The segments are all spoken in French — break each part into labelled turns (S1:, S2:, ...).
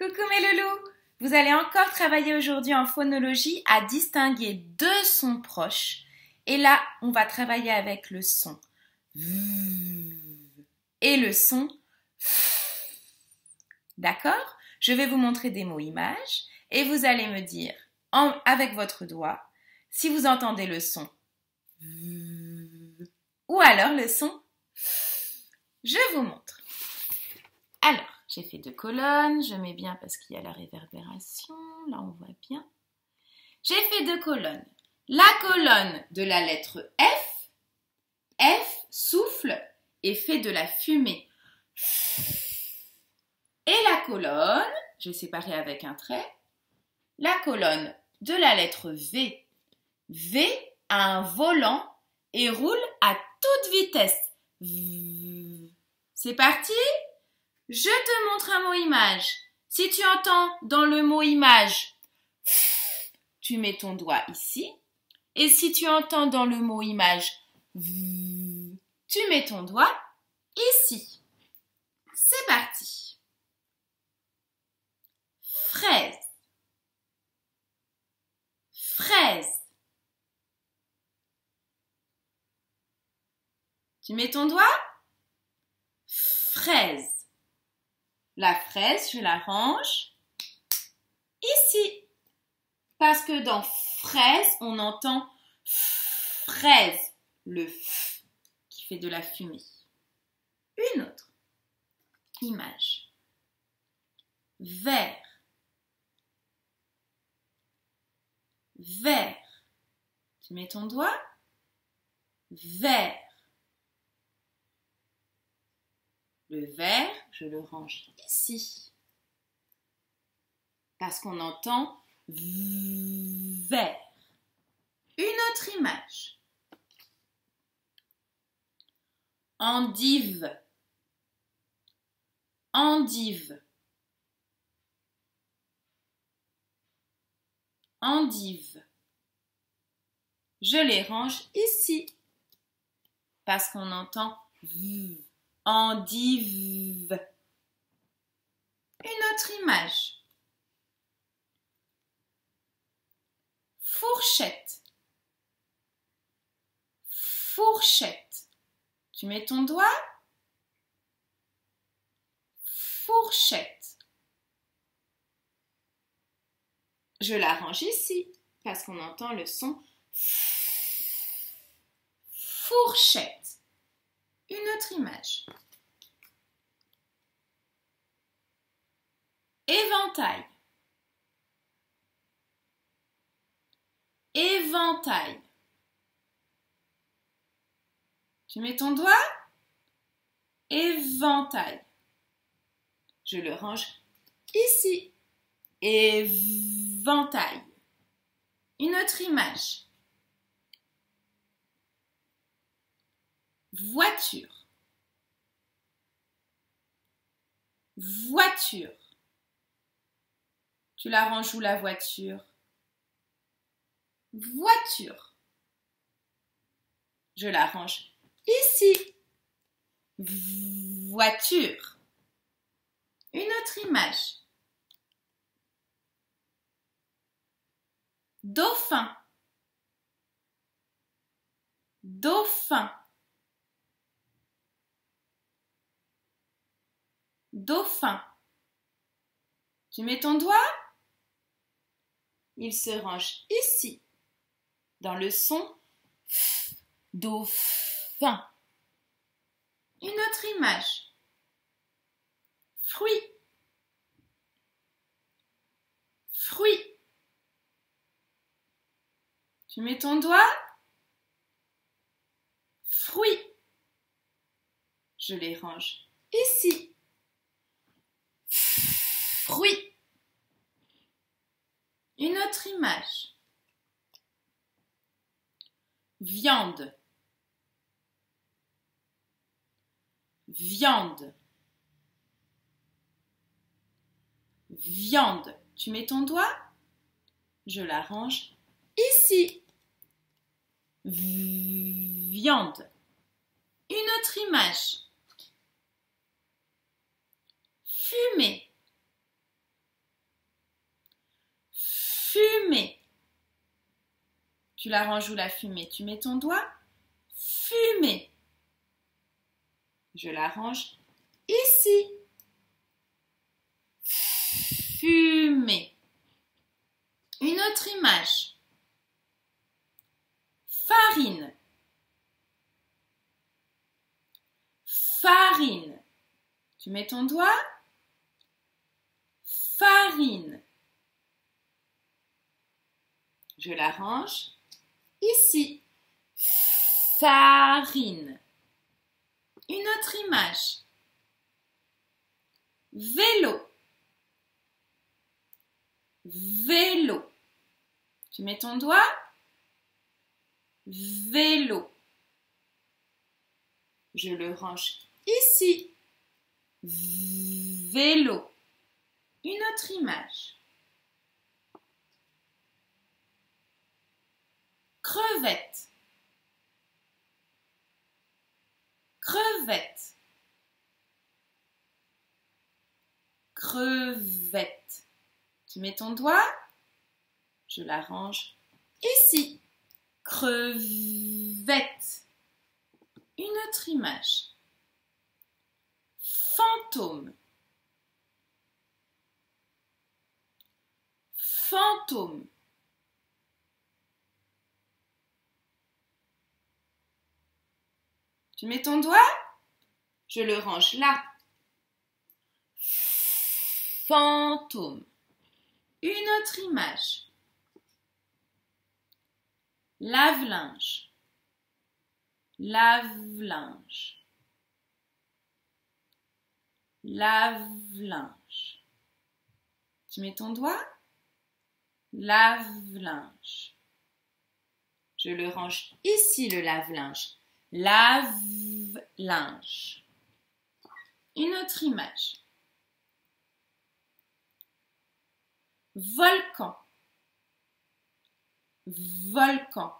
S1: Coucou mes loulous! Vous allez encore travailler aujourd'hui en phonologie à distinguer deux sons proches. Et là, on va travailler avec le son V et le son F. D'accord? Je vais vous montrer des mots images et vous allez me dire avec votre doigt si vous entendez le son V ou alors le son F. Je vous montre. Alors, j'ai fait deux colonnes, je mets bien parce qu'il y a la réverbération, là on voit bien. J'ai fait deux colonnes. La colonne de la lettre F, F souffle et fait de la fumée. Et la colonne, je vais séparer avec un trait, la colonne de la lettre V, V a un volant et roule à toute vitesse. C'est parti? Je te montre un mot image. Si tu entends dans le mot image, tu mets ton doigt ici. Et si tu entends dans le mot image, tu mets ton doigt ici. C'est parti. Fraise. Fraise. Tu mets ton doigt? Fraise. La fraise, je la range ici. Parce que dans fraise, on entend fraise, le F qui fait de la fumée. Une autre image. Vert. Vert. Tu mets ton doigt? Vert. Le vert, je le range ici. Parce qu'on entend vert. Une autre image. Endive. Endive. Endive. Je les range ici. Parce qu'on entend endive. Une autre image. Fourchette. Fourchette. Tu mets ton doigt? Fourchette. Je la range ici parce qu'on entend le son fourchette. Une autre image. Éventail. Éventail. Tu mets ton doigt? Éventail. Je le range ici. Éventail. Une autre image. Voiture. Voiture. Tu la ranges où la voiture? Voiture. Je la range ici. Voiture. Une autre image. Dauphin. Dauphin. Dauphin. Tu mets ton doigt? Il se range ici, dans le son F, dauphin. Une autre image. Fruit. Fruit. Tu mets ton doigt? Fruit. Je les range ici. Fruit. Une autre image. Viande. Viande. Viande. Tu mets ton doigt? Je la range ici. Viande. Une autre image. Fumée. Tu la ranges où la fumée? Tu mets ton doigt. Fumée. Je la range ici. Fumée. Une autre image. Farine. Farine. Tu mets ton doigt. Farine. Je la range ici. Farine. Une autre image. Vélo. Vélo. Tu mets ton doigt. Vélo. Je le range ici. Vélo. Une autre image. Crevette. Crevette. Crevette. Tu mets ton doigt. Je la range ici. Crevette. Une autre image. Fantôme. Fantôme. Tu mets ton doigt, je le range là. Fantôme. Une autre image. Lave-linge. Lave-linge. Lave-linge. Tu mets ton doigt, lave-linge. Je le range ici, le lave-linge. Lave-linge. Une autre image. Volcan. Volcan.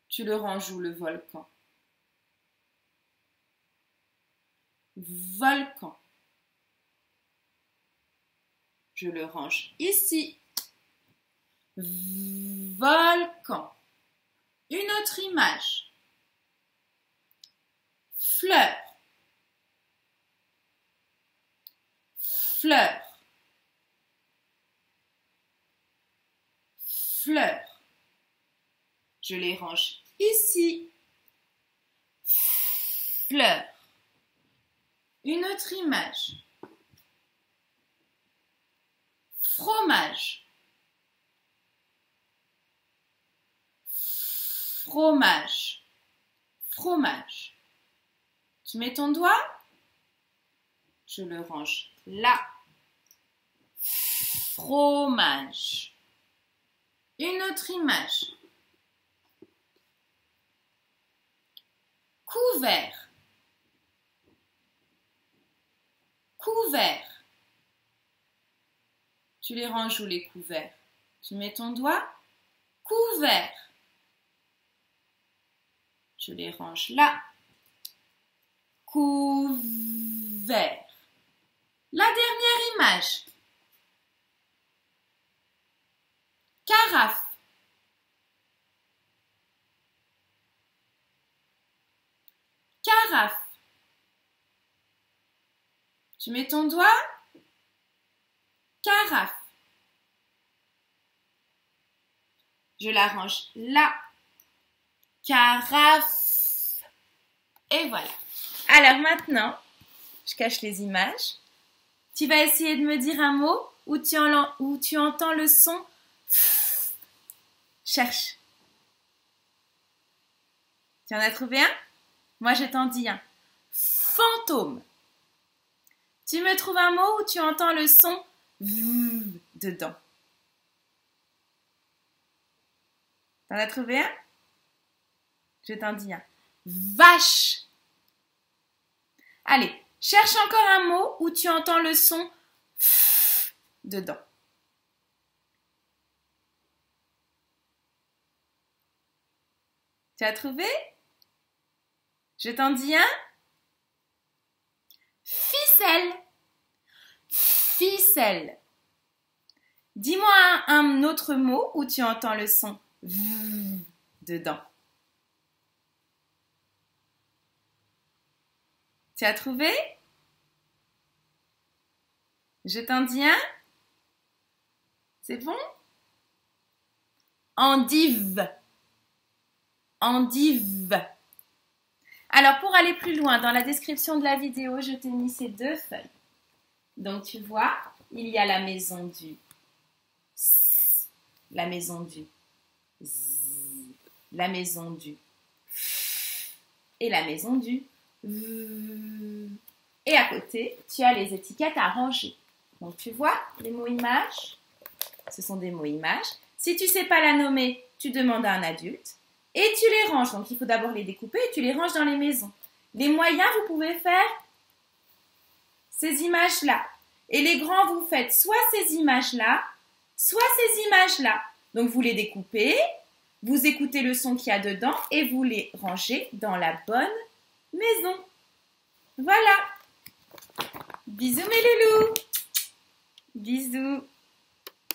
S1: Tu le ranges où, le volcan? Volcan. Je le range ici. Volcan. Une autre image. Fleur. Fleur. Fleur. Je les range ici. Fleur. Une autre image. Fromage. Fromage. Fromage. Tu mets ton doigt, je le range là. Fromage. Une autre image. Couvert. Couvert. Tu les ranges où, les couverts? Tu mets ton doigt. Couvert. Je les range là. Couvert. La dernière image. Carafe. Carafe. Tu mets ton doigt. Carafe. Je la range là. Carafe. Et voilà. Alors maintenant, je cache les images. Tu vas essayer de me dire un mot où tu entends le son. Cherche. Tu en as trouvé un? Moi, je t'en dis un. Fantôme. Tu me trouves un mot où tu entends le son dedans. T'en as trouvé un? Je t'en dis un. Vache. Allez, cherche encore un mot où tu entends le son dedans. Tu as trouvé? Je t'en dis un. Ficelle. Ficelle. Dis-moi un autre mot où tu entends le son dedans. Tu as trouvé? Je t'en dis un? C'est bon? Endive. Endive. Alors, pour aller plus loin, dans la description de la vidéo, je t'ai mis ces deux feuilles. Donc, tu vois, il y a la maison du S, la maison du Z, la maison du F et la maison du V. Et à côté, tu as les étiquettes à ranger. Donc, tu vois, les mots images, ce sont des mots images. Si tu ne sais pas la nommer, tu demandes à un adulte. Et tu les ranges. Donc, il faut d'abord les découper et tu les ranges dans les maisons. Les moyens, vous pouvez faire ces images-là. Et les grands, vous faites soit ces images-là, soit ces images-là. Donc, vous les découpez, vous écoutez le son qu'il y a dedans et vous les rangez dans la bonne maison. Voilà. Bisous mes loulous. Bisous.